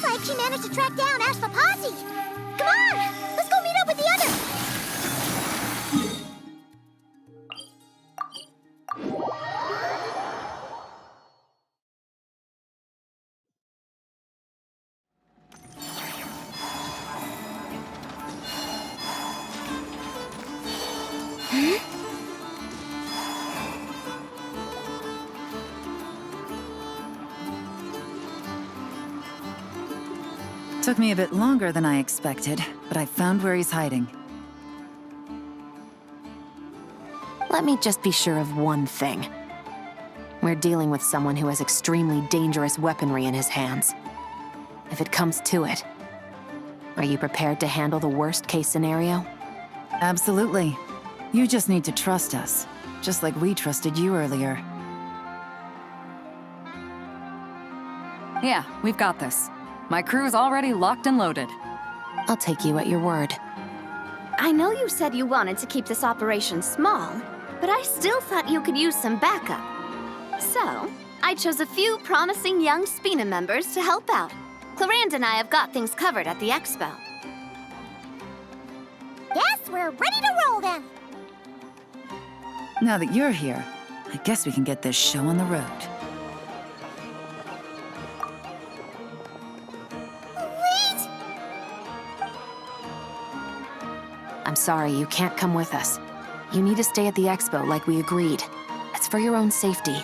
Looks like she managed to track down Ashvapati. Come on, let's go meet up with the others. Took me a bit longer than I expected, but I found where he's hiding. Let me just be sure of one thing. We're dealing with someone who has extremely dangerous weaponry in his hands. If it comes to it, are you prepared to handle the worst-case scenario? Absolutely. You just need to trust us, just like we trusted you earlier. Yeah, we've got this. My crew's already locked and loaded. I'll take you at your word. I know you said you wanted to keep this operation small, but I still thought you could use some backup. So, I chose a few promising young Spina members to help out. Clarand and I have got things covered at the expo. Yes, we're ready to roll then! Now that you're here, I guess we can get this show on the road. Wait! I'm sorry, you can't come with us. You need to stay at the expo like we agreed. It's for your own safety.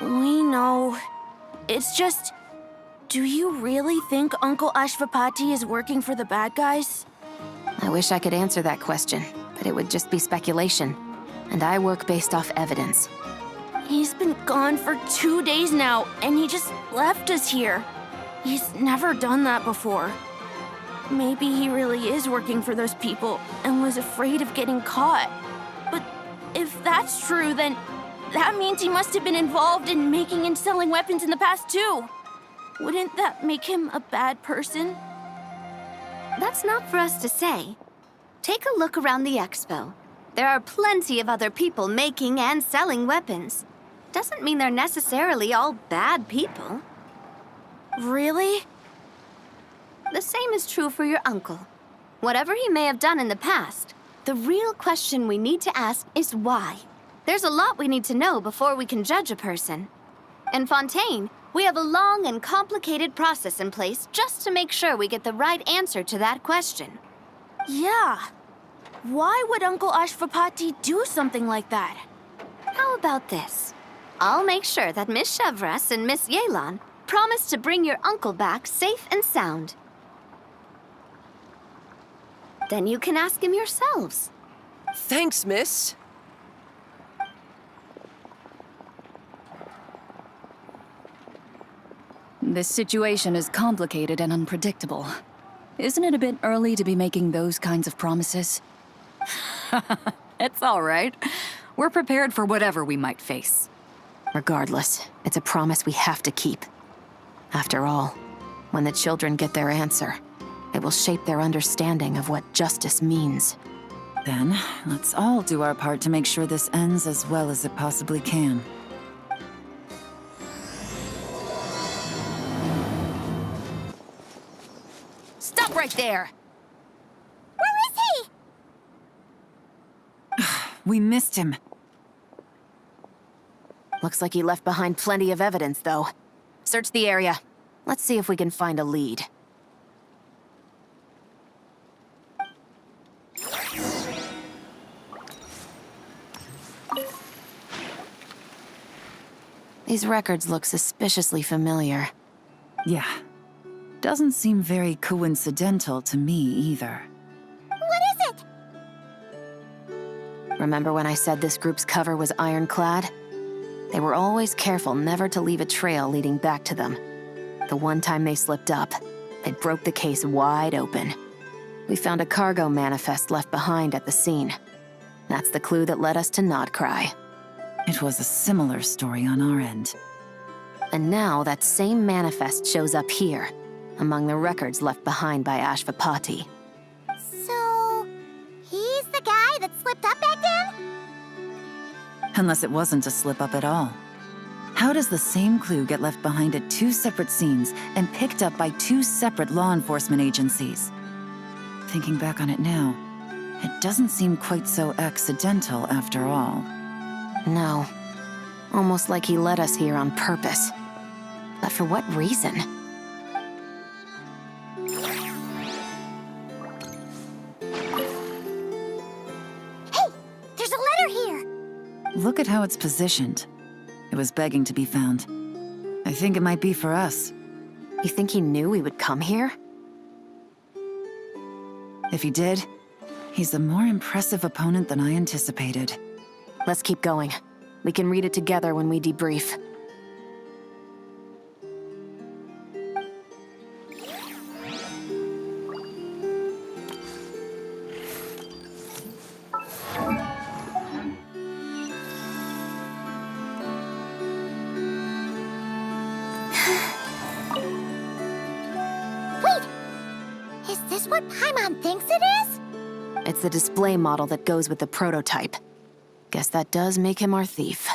We know. It's just... Do you really think Uncle Ashvapati is working for the bad guys? I wish I could answer that question, but it would just be speculation. And I work based off evidence. He's been gone for 2 days now, and he just left us here. He's never done that before. Maybe he really is working for those people and was afraid of getting caught. But if that's true, then that means he must have been involved in making and selling weapons in the past too. Wouldn't that make him a bad person? That's not for us to say. Take a look around the expo. There are plenty of other people making and selling weapons. Doesn't mean they're necessarily all bad people. Really? The same is true for your uncle. Whatever he may have done in the past, the real question we need to ask is why. There's a lot we need to know before we can judge a person. In Fontaine, we have a long and complicated process in place just to make sure we get the right answer to that question. Yeah. Why would Uncle Ashvapati do something like that? How about this? I'll make sure that Miss Chevras and Miss Yelan promise to bring your uncle back safe and sound. Then you can ask him yourselves. Thanks, miss. This situation is complicated and unpredictable. Isn't it a bit early to be making those kinds of promises? It's all right. We're prepared for whatever we might face. Regardless, it's a promise we have to keep. After all, when the children get their answer, it will shape their understanding of what justice means. Then, let's all do our part to make sure this ends as well as it possibly can. Stop right there! Where is he? We missed him. Looks like he left behind plenty of evidence, though. Search the area. Let's see if we can find a lead. These records look suspiciously familiar. Yeah. Doesn't seem very coincidental to me either. What is it? Remember when I said this group's cover was ironclad? They were always careful never to leave a trail leading back to them. The one time they slipped up, they broke the case wide open. We found a cargo manifest left behind at the scene. That's the clue that led us to Nodcry. It was a similar story on our end. And now that same manifest shows up here, among the records left behind by Ashvapati. So, he's the guy that slipped up back then? Unless it wasn't a slip-up at all. How does the same clue get left behind at two separate scenes and picked up by two separate law enforcement agencies? Thinking back on it now, it doesn't seem quite so accidental after all. No. Almost like he led us here on purpose. But for what reason? Hey! There's a letter here! Look at how it's positioned. It was begging to be found. I think it might be for us. You think he knew we would come here? If he did, he's a more impressive opponent than I anticipated. Let's keep going. We can read it together when we debrief. Wait! Is this what Paimon thinks it is? It's the display model that goes with the prototype. Guess that does make him our thief.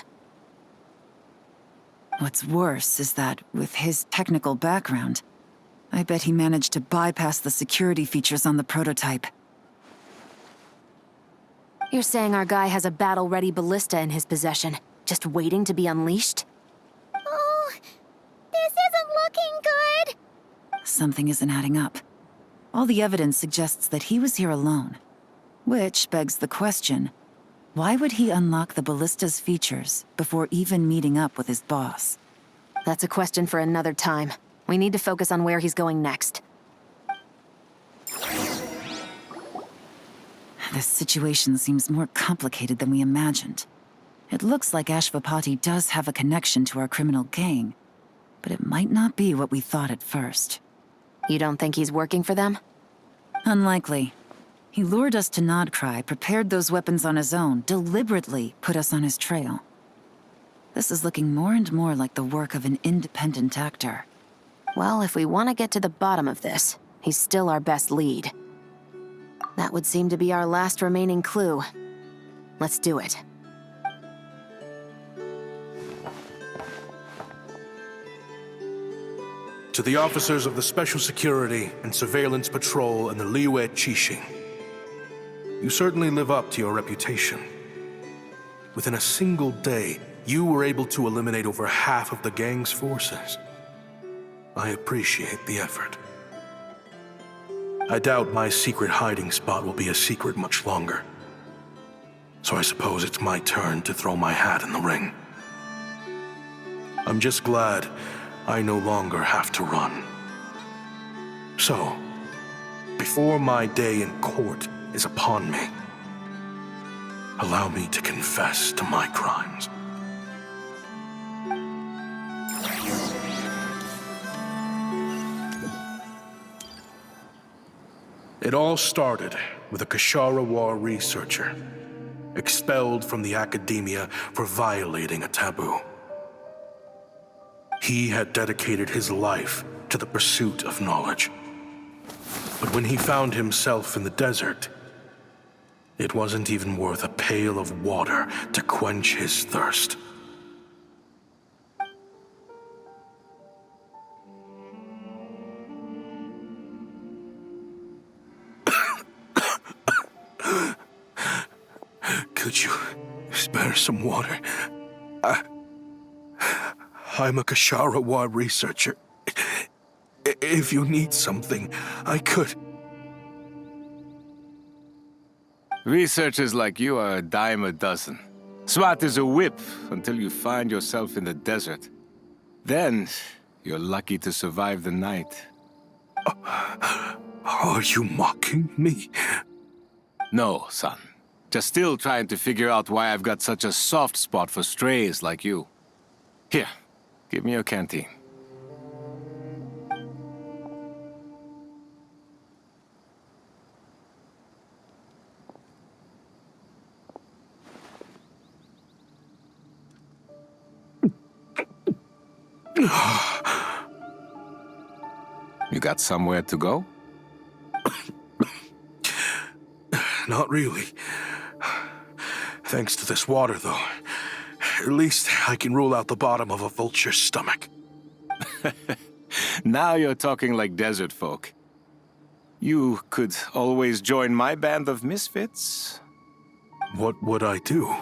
What's worse is that, with his technical background, I bet he managed to bypass the security features on the prototype. You're saying our guy has a battle-ready ballista in his possession, just waiting to be unleashed? Oh, this isn't looking good. Something isn't adding up. All the evidence suggests that he was here alone. Which begs the question, why would he unlock the ballista's features before even meeting up with his boss? That's a question for another time. We need to focus on where he's going next. This situation seems more complicated than we imagined. It looks like Ashvapati does have a connection to our criminal gang, but it might not be what we thought at first. You don't think he's working for them? Unlikely. He lured us to Nodcry, prepared those weapons on his own, deliberately put us on his trail. This is looking more and more like the work of an independent actor. Well, if we want to get to the bottom of this, he's still our best lead. That would seem to be our last remaining clue. Let's do it. To the officers of the Special Security and Surveillance Patrol and the Liyue Qixing, you certainly live up to your reputation. Within a single day, you were able to eliminate over half of the gang's forces. I appreciate the effort. I doubt my secret hiding spot will be a secret much longer. So I suppose it's my turn to throw my hat in the ring. I'm just glad I no longer have to run. So, before my day in court is upon me, allow me to confess to my crimes. It all started with a Kashara War researcher, expelled from the academia for violating a taboo. He had dedicated his life to the pursuit of knowledge. But when he found himself in the desert, it wasn't even worth a pail of water to quench his thirst. Could you spare some water? I'm a Kashara researcher. If you need something, I could. Researchers like you are a dime a dozen. Smart as a whip until you find yourself in the desert. Then, you're lucky to survive the night. Are you mocking me? No, son. Just still trying to figure out why I've got such a soft spot for strays like you. Here, give me your canteen. You got somewhere to go? Not really. Thanks to this water, though. At least I can rule out the bottom of a vulture's stomach. Now you're talking like desert folk. You could always join my band of misfits. What would I do?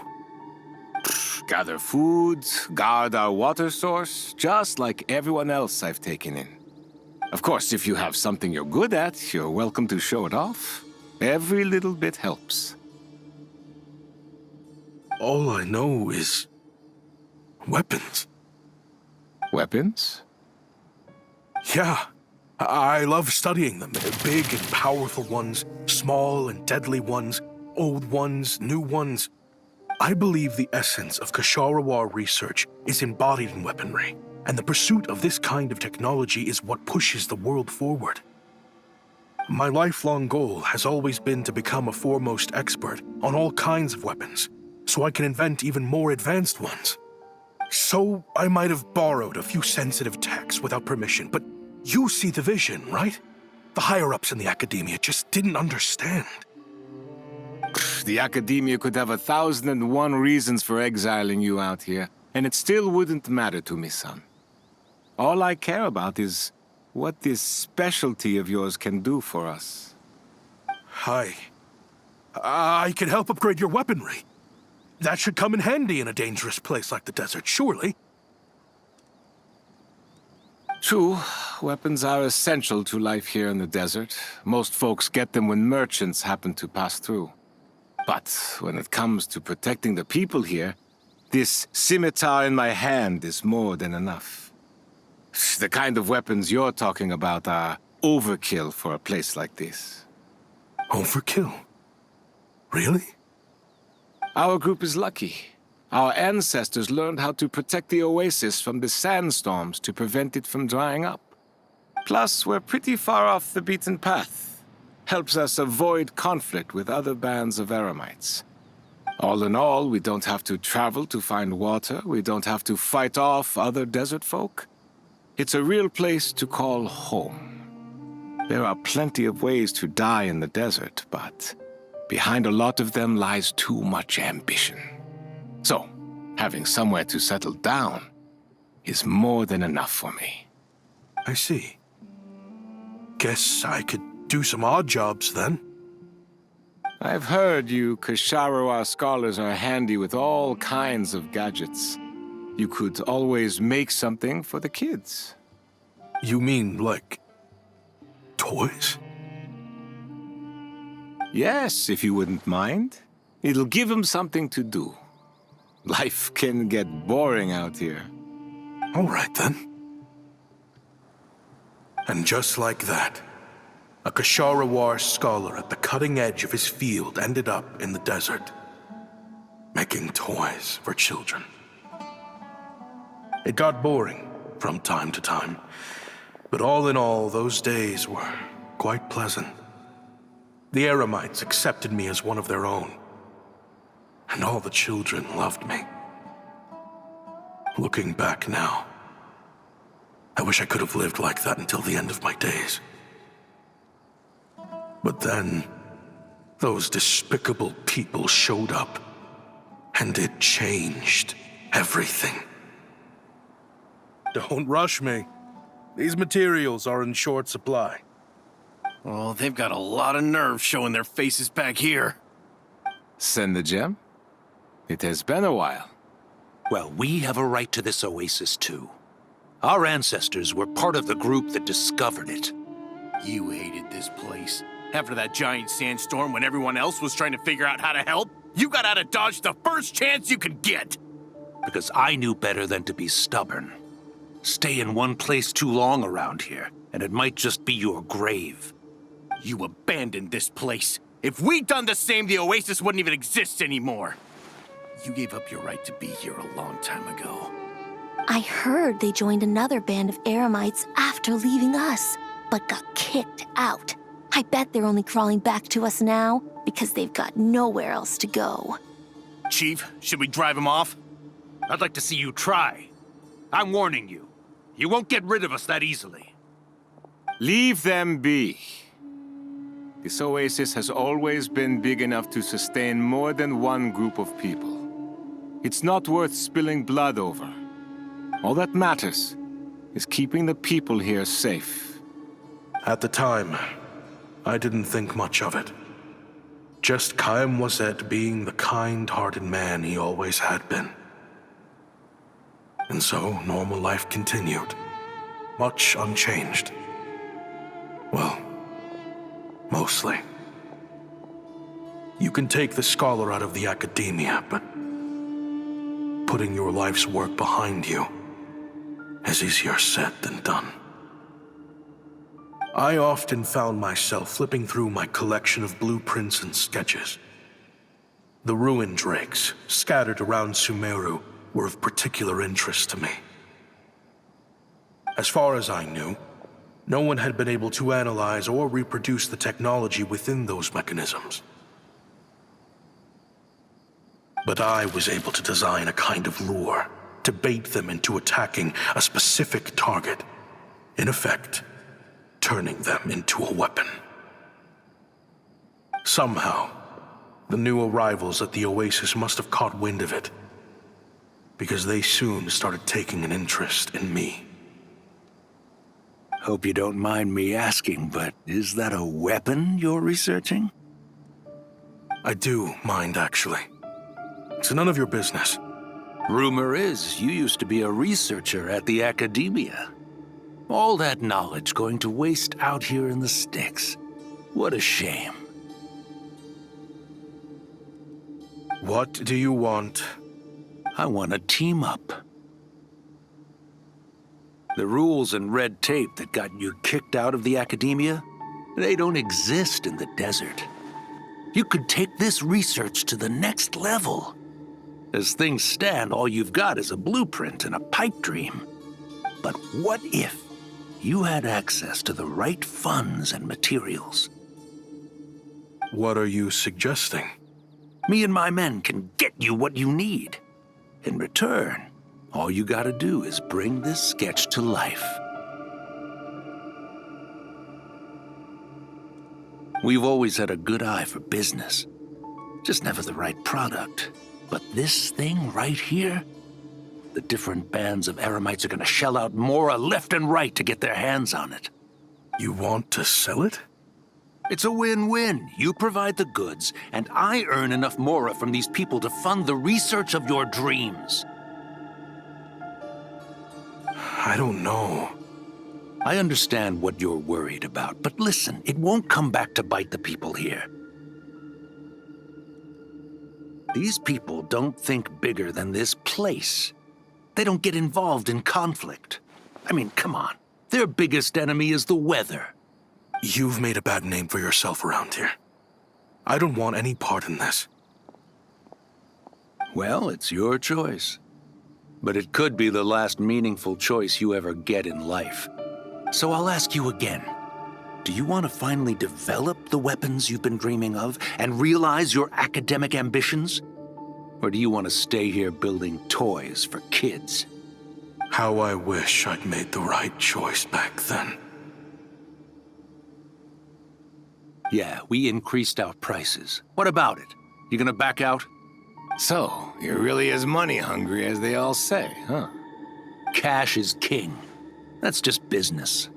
Gather food, guard our water source, just like everyone else I've taken in. Of course, if you have something you're good at, you're welcome to show it off. Every little bit helps. All I know is weapons. Weapons? Yeah, I love studying them. Big and powerful ones, small and deadly ones, old ones, new ones. I believe the essence of Kshatriya research is embodied in weaponry, and the pursuit of this kind of technology is what pushes the world forward. My lifelong goal has always been to become a foremost expert on all kinds of weapons, so I can invent even more advanced ones. So I might have borrowed a few sensitive techs without permission, but you see the vision, right? The higher-ups in the academia just didn't understand. The academia could have 1,001 reasons for exiling you out here, and it still wouldn't matter to me, son. All I care about is what this specialty of yours can do for us. I can help upgrade your weaponry. That should come in handy in a dangerous place like the desert, surely. True, weapons are essential to life here in the desert. Most folks get them when merchants happen to pass through. But when it comes to protecting the people here, this scimitar in my hand is more than enough. The kind of weapons you're talking about are overkill for a place like this. Overkill? Really? Our group is lucky. Our ancestors learned how to protect the oasis from the sandstorms to prevent it from drying up. Plus, we're pretty far off the beaten path. Helps us avoid conflict with other bands of Eremites. All in all, we don't have to travel to find water, we don't have to fight off other desert folk. It's a real place to call home. There are plenty of ways to die in the desert, but behind a lot of them lies too much ambition. So, having somewhere to settle down is more than enough for me. I see. Guess I could do some odd jobs then. I've heard you Kshatriya scholars are handy with all kinds of gadgets. You could always make something for the kids. You mean, like, toys? Yes, if you wouldn't mind. It'll give them something to do. Life can get boring out here. All right, then. And just like that, a Kshatriya scholar at the cutting edge of his field ended up in the desert, making toys for children. It got boring from time to time, but all in all, those days were quite pleasant. The Eremites accepted me as one of their own, and all the children loved me. Looking back now, I wish I could have lived like that until the end of my days. But then, those despicable people showed up, and it changed everything. Don't rush me. These materials are in short supply. Oh, they've got a lot of nerve showing their faces back here. Send the gem? It has been a while. Well, we have a right to this oasis, too. Our ancestors were part of the group that discovered it. You hated this place. After that giant sandstorm when everyone else was trying to figure out how to help, you got out of Dodge the first chance you could get. Because I knew better than to be stubborn. Stay in one place too long around here, and it might just be your grave. You abandoned this place. If we'd done the same, the oasis wouldn't even exist anymore. You gave up your right to be here a long time ago. I heard they joined another band of Eremites after leaving us, but got kicked out. I bet they're only crawling back to us now because they've got nowhere else to go. Chief, should we drive him off? I'd like to see you try. I'm warning you. You won't get rid of us that easily. Leave them be. This oasis has always been big enough to sustain more than one group of people. It's not worth spilling blood over. All that matters is keeping the people here safe. At the time, I didn't think much of it. Just Chaim Wazet being the kind-hearted man he always had been. And so, normal life continued, much unchanged. Well, mostly. You can take the scholar out of the academia, but putting your life's work behind you is easier said than done. I often found myself flipping through my collection of blueprints and sketches. The ruin drakes scattered around Sumeru were of particular interest to me. As far as I knew, no one had been able to analyze or reproduce the technology within those mechanisms. But I was able to design a kind of lure to bait them into attacking a specific target, in effect, turning them into a weapon. Somehow, the new arrivals at the Oasis must have caught wind of it, because they soon started taking an interest in me. Hope you don't mind me asking, but is that a weapon you're researching? I do mind, actually. It's none of your business. Rumor is you used to be a researcher at the academia. All that knowledge going to waste out here in the sticks. What a shame. What do you want? I want to team up. The rules and red tape that got you kicked out of the academia, they don't exist in the desert. You could take this research to the next level. As things stand, all you've got is a blueprint and a pipe dream. But what if you had access to the right funds and materials? What are you suggesting? Me and my men can get you what you need. In return, all you gotta do is bring this sketch to life. We've always had a good eye for business, just never the right product. But this thing right here, the different bands of Eremites are gonna shell out Mora left and right to get their hands on it. You want to sell it? It's a win-win. You provide the goods, and I earn enough Mora from these people to fund the research of your dreams. I don't know. I understand what you're worried about, but listen, it won't come back to bite the people here. These people don't think bigger than this place. They don't get involved in conflict. I mean, come on. Their biggest enemy is the weather. You've made a bad name for yourself around here. I don't want any part in this. Well, it's your choice. But it could be the last meaningful choice you ever get in life. So I'll ask you again. Do you want to finally develop the weapons you've been dreaming of and realize your academic ambitions? Or do you want to stay here building toys for kids? How I wish I'd made the right choice back then. Yeah, we increased our prices. What about it? You gonna back out? So, you're really as money hungry as they all say, huh? Cash is king. That's just business.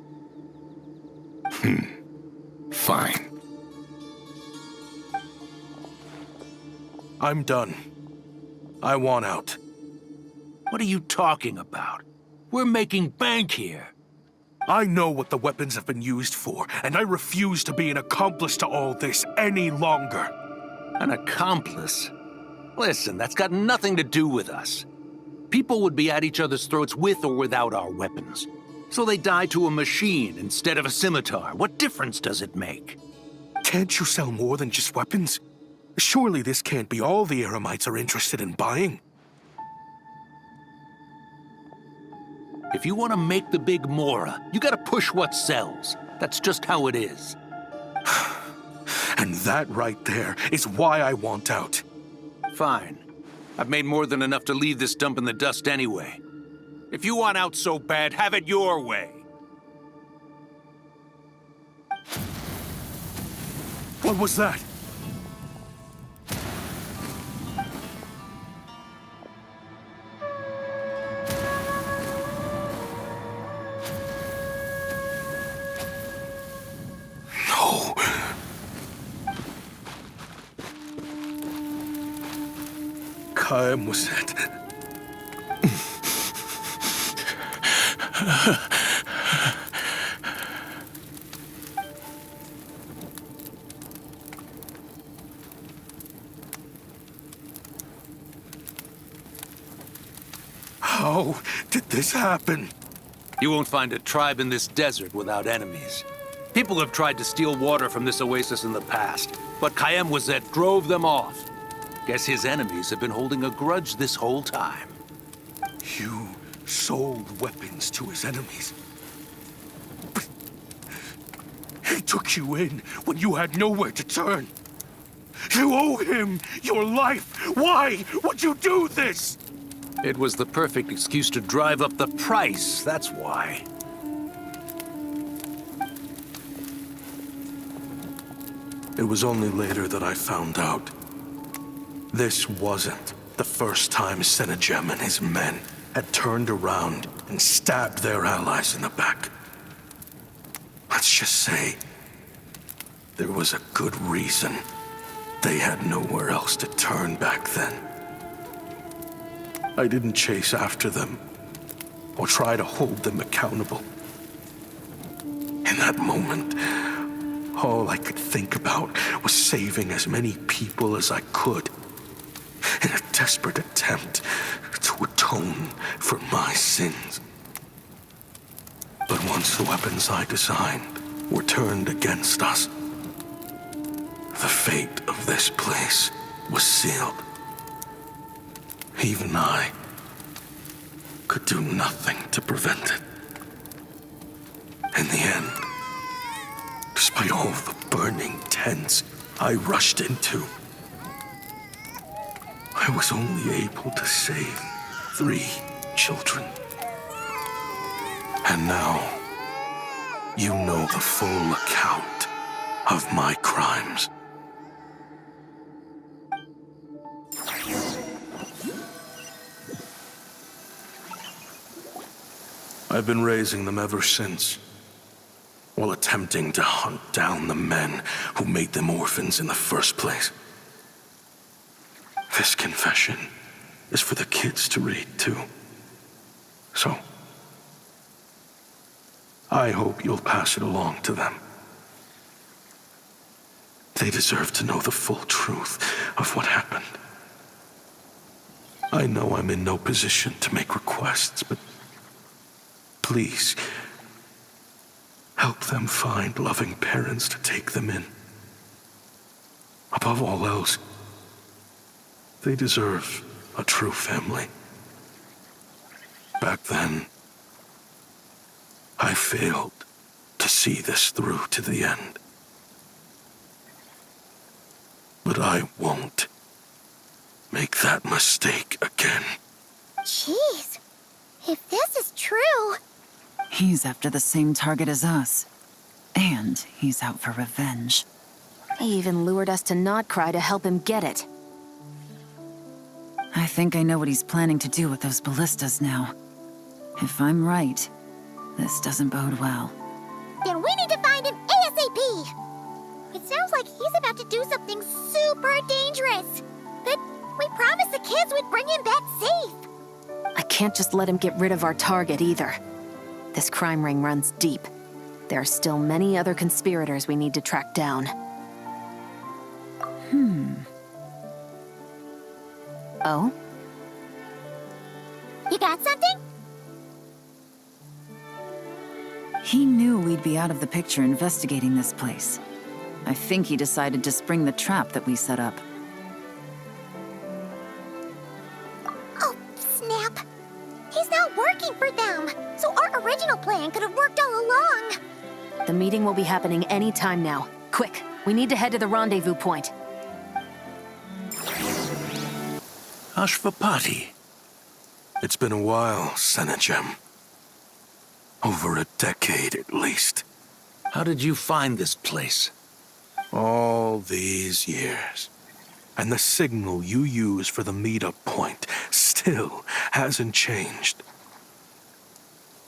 Fine. I'm done. I want out. What are you talking about? We're making bank here. I know what the weapons have been used for, and I refuse to be an accomplice to all this any longer. An accomplice? Listen, that's got nothing to do with us. People would be at each other's throats with or without our weapons. So they die to a machine instead of a scimitar. What difference does it make? Can't you sell more than just weapons? Surely this can't be all the Eremites are interested in buying. If you want to make the big Mora, you gotta push what sells. That's just how it is. And that right there is why I want out. Fine. I've made more than enough to leave this dump in the dust anyway. If you want out so bad, have it your way. What was that? Chaim was it. How did this happen? You won't find a tribe in this desert without enemies. People have tried to steal water from this oasis in the past, but Chaim Wazet drove them off. Guess his enemies have been holding a grudge this whole time. You sold weapons to his enemies. But he took you in when you had nowhere to turn. You owe him your life. Why would you do this? It was the perfect excuse to drive up the price, that's why. It was only later that I found out. This wasn't the first time Senejem and his men had turned around and stabbed their allies in the back. Let's just say there was a good reason they had nowhere else to turn back then. I didn't chase after them or try to hold them accountable. In that moment, all I could think about was saving as many people as I could in a desperate attempt to atone for my sins. But once the weapons I designed were turned against us, the fate of this place was sealed. Even I could do nothing to prevent it. In the end, despite all the burning tents I rushed into, I was only able to save 3 children. And now, you know the full account of my crimes. I've been raising them ever since, while attempting to hunt down the men who made them orphans in the first place. This confession is for the kids to read, too. So, I hope you'll pass it along to them. They deserve to know the full truth of what happened. I know I'm in no position to make requests, but please, help them find loving parents to take them in. Above all else, they deserve a true family. Back then, I failed to see this through to the end. But I won't make that mistake again. Jeez, if this is true... He's after the same target as us. And he's out for revenge. He even lured us to Notcry to help him get it. I think I know what he's planning to do with those ballistas now. If I'm right, this doesn't bode well. Then we need to find him ASAP! It sounds like he's about to do something super dangerous. But we promised the kids we'd bring him back safe. I can't just let him get rid of our target either. This crime ring runs deep. There are still many other conspirators we need to track down. Oh? You got something? He knew we'd be out of the picture investigating this place. I think he decided to spring the trap that we set up. Oh, snap. He's not working for them. So our original plan could have worked all along. The meeting will be happening any time now. Quick, we need to head to the rendezvous point. Ashvapati. It's been a while, Senejem. Over a decade, at least. How did you find this place? All these years. And the signal you use for the meetup point still hasn't changed.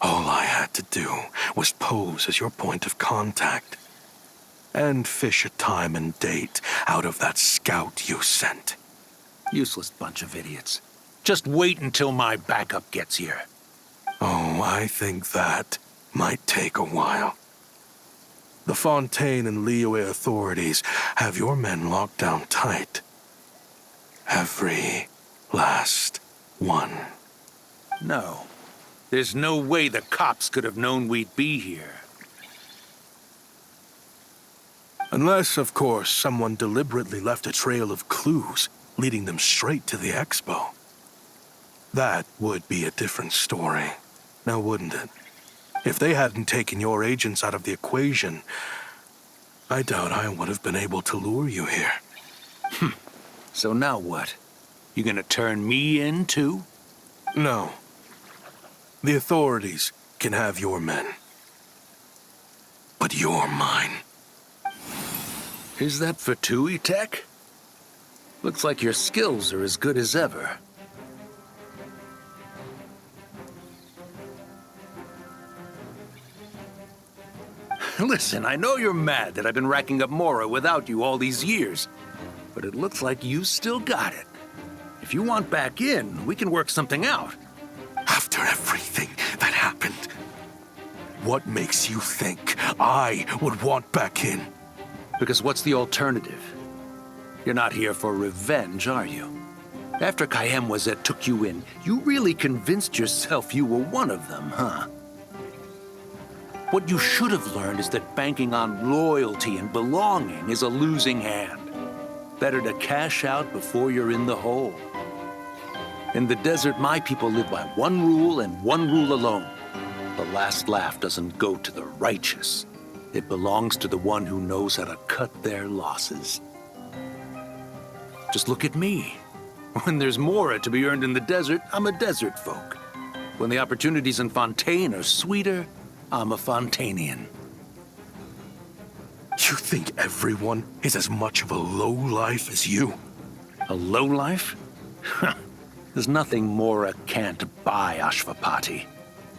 All I had to do was pose as your point of contact. And fish a time and date out of that scout you sent. Useless bunch of idiots. Just wait until my backup gets here. Oh, I think that might take a while. The Fontaine and Liyue authorities have your men locked down tight. Every last one. No. There's no way the cops could have known we'd be here. Unless, of course, someone deliberately left a trail of clues leading them straight to the expo. That would be a different story, now wouldn't it? If they hadn't taken your agents out of the equation, I doubt I would have been able to lure you here. So now what? You gonna turn me in, too? No. The authorities can have your men. But you're mine. Is that for Tui Tech? Looks like your skills are as good as ever. Listen, I know you're mad that I've been racking up Mora without you all these years, but it looks like you still got it. If you want back in, we can work something out. After everything that happened, what makes you think I would want back in? Because what's the alternative? You're not here for revenge, are you? After Kayemwazet took you in, you really convinced yourself you were one of them, huh? What you should have learned is that banking on loyalty and belonging is a losing hand. Better to cash out before you're in the hole. In the desert, my people live by one rule and one rule alone. The last laugh doesn't go to the righteous. It belongs to the one who knows how to cut their losses. Just look at me. When there's Mora to be earned in the desert, I'm a desert folk. When the opportunities in Fontaine are sweeter, I'm a Fontanian. You think everyone is as much of a lowlife as you? A lowlife? There's nothing Mora can't buy, Ashvapati.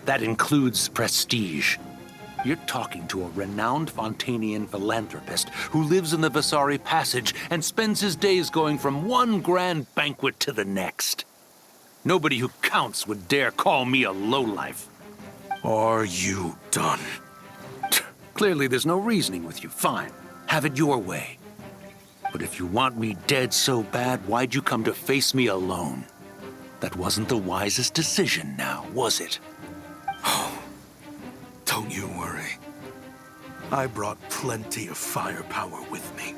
That includes prestige. You're talking to a renowned Fontanian philanthropist who lives in the Vasari Passage and spends his days going from one grand banquet to the next. Nobody who counts would dare call me a lowlife. Are you done? Clearly there's no reasoning with you. Fine. Have it your way. But if you want me dead so bad, why'd you come to face me alone? That wasn't the wisest decision now, was it? Oh, don't you worry. I brought plenty of firepower with me.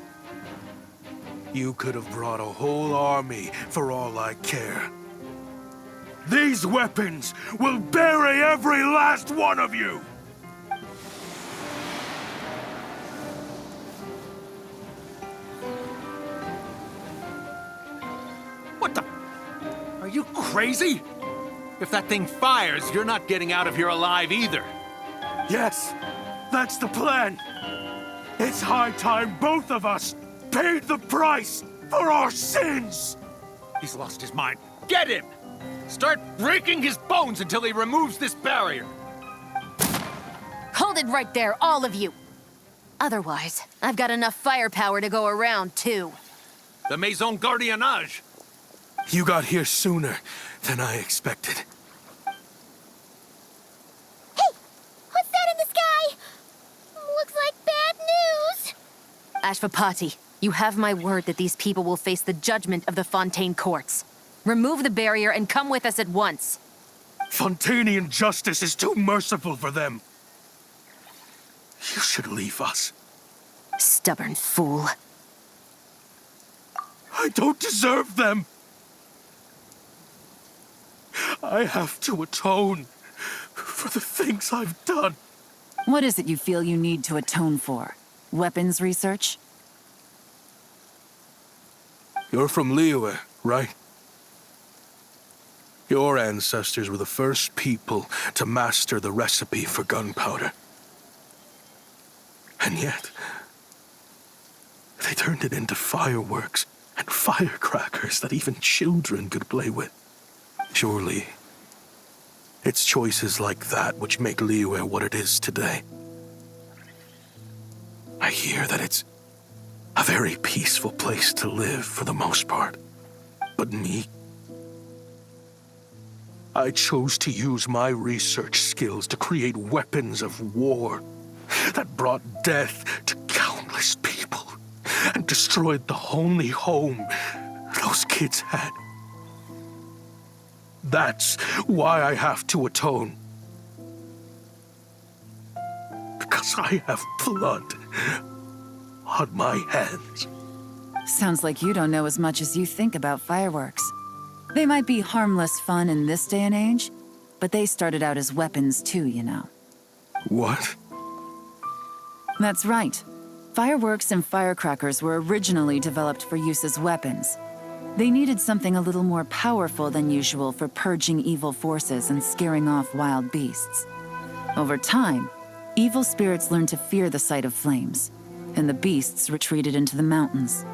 You could have brought a whole army for all I care. These weapons will bury every last one of you! What the? Are you crazy? If that thing fires, you're not getting out of here alive either. Yes, that's the plan. It's high time both of us paid the price for our sins! He's lost his mind. Get him! Start breaking his bones until he removes this barrier. Hold it right there, all of you. Otherwise, I've got enough firepower to go around, too. The Maison Gardiennage. You got here sooner than I expected. Hey! What's that in the sky? Looks like bad news! Ashvapati, you have my word that these people will face the judgment of the Fontaine courts. Remove the barrier and come with us at once. Fontanian justice is too merciful for them. You should leave us. Stubborn fool. I don't deserve them. I have to atone for the things I've done. What is it you feel you need to atone for? Weapons research? You're from Liyue, right? Your ancestors were the first people to master the recipe for gunpowder. And yet, they turned it into fireworks and firecrackers that even children could play with. Surely, it's choices like that which make Liyue what it is today. I hear that it's a very peaceful place to live for the most part. But me? I chose to use my research skills to create weapons of war that brought death to countless people and destroyed the only home those kids had. That's why I have to atone. Because I have blood on my hands. Sounds like you don't know as much as you think about fireworks. They might be harmless fun in this day and age, but they started out as weapons too, you know. What? That's right. Fireworks and firecrackers were originally developed for use as weapons. They needed something a little more powerful than usual for purging evil forces and scaring off wild beasts. Over time, evil spirits learned to fear the sight of flames, and the beasts retreated into the mountains.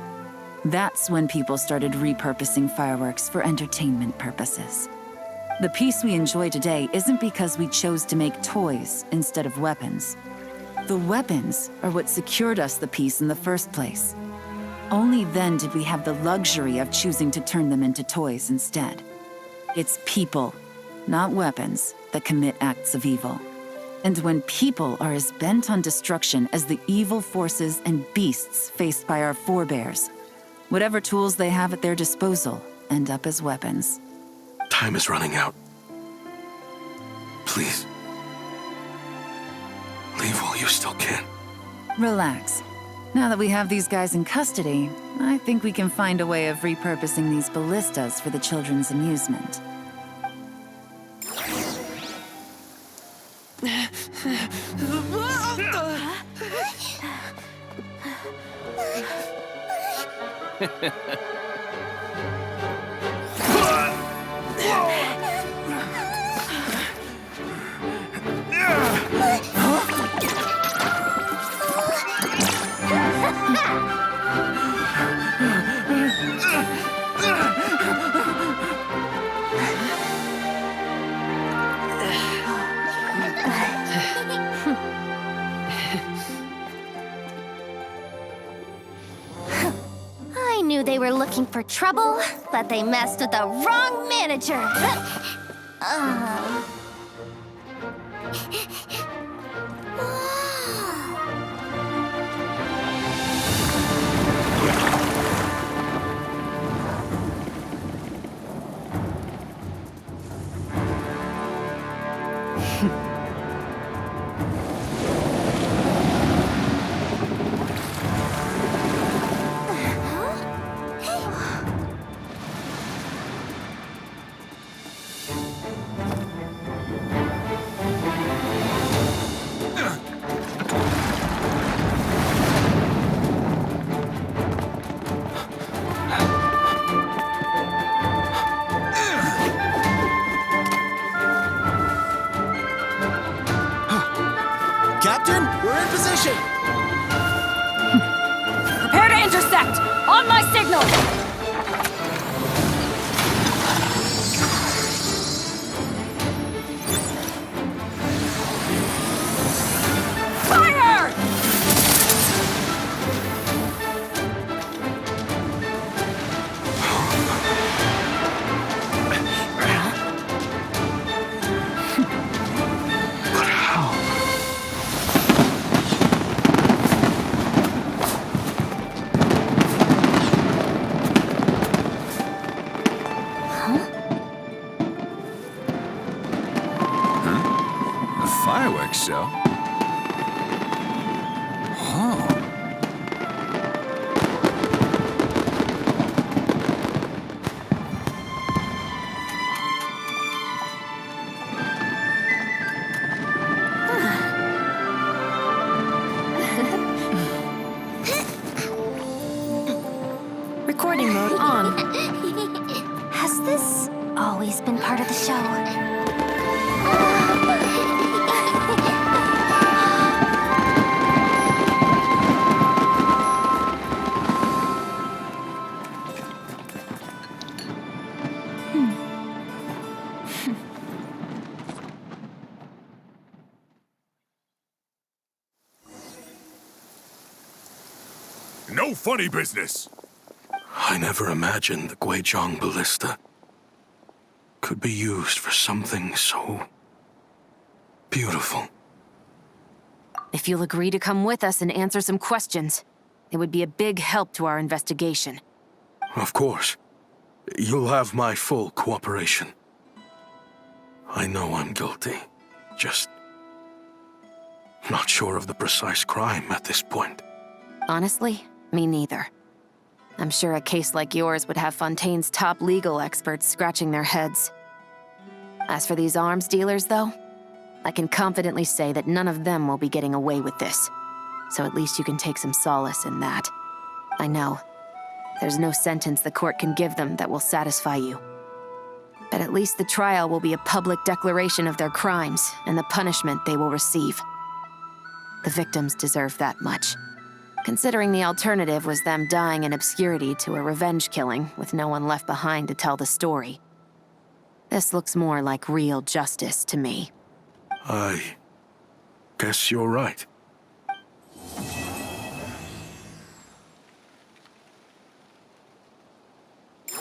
That's when people started repurposing fireworks for entertainment purposes. The peace we enjoy today isn't because we chose to make toys instead of weapons. The weapons are what secured us the peace in the first place. Only then did we have the luxury of choosing to turn them into toys instead. It's people, not weapons, that commit acts of evil. And when people are as bent on destruction as the evil forces and beasts faced by our forebears, whatever tools they have at their disposal end up as weapons. Time is running out. Please. Leave while you still can. Relax. Now that we have these guys in custody, I think we can find a way of repurposing these ballistas for the children's amusement. I knew they were looking for trouble, but they messed with the wrong manager. Captain, we're in position! Prepare to intersect! On my signal! Fire! But how? A fireworks show? Oh. Recording mode on. Has this always been part of the show? No funny business. I never imagined the Guizhong ballista could be used for something so beautiful. If you'll agree to come with us and answer some questions, it would be a big help to our investigation. Of course. You'll have my full cooperation. I know I'm guilty. Just not sure of the precise crime at this point. Honestly, me neither. I'm sure a case like yours would have Fontaine's top legal experts scratching their heads. As for these arms dealers, though, I can confidently say that none of them will be getting away with this. So at least you can take some solace in that. I know. There's no sentence the court can give them that will satisfy you. But at least the trial will be a public declaration of their crimes and the punishment they will receive. The victims deserve that much. Considering the alternative was them dying in obscurity to a revenge killing with no one left behind to tell the story. This looks more like real justice to me. I guess you're right.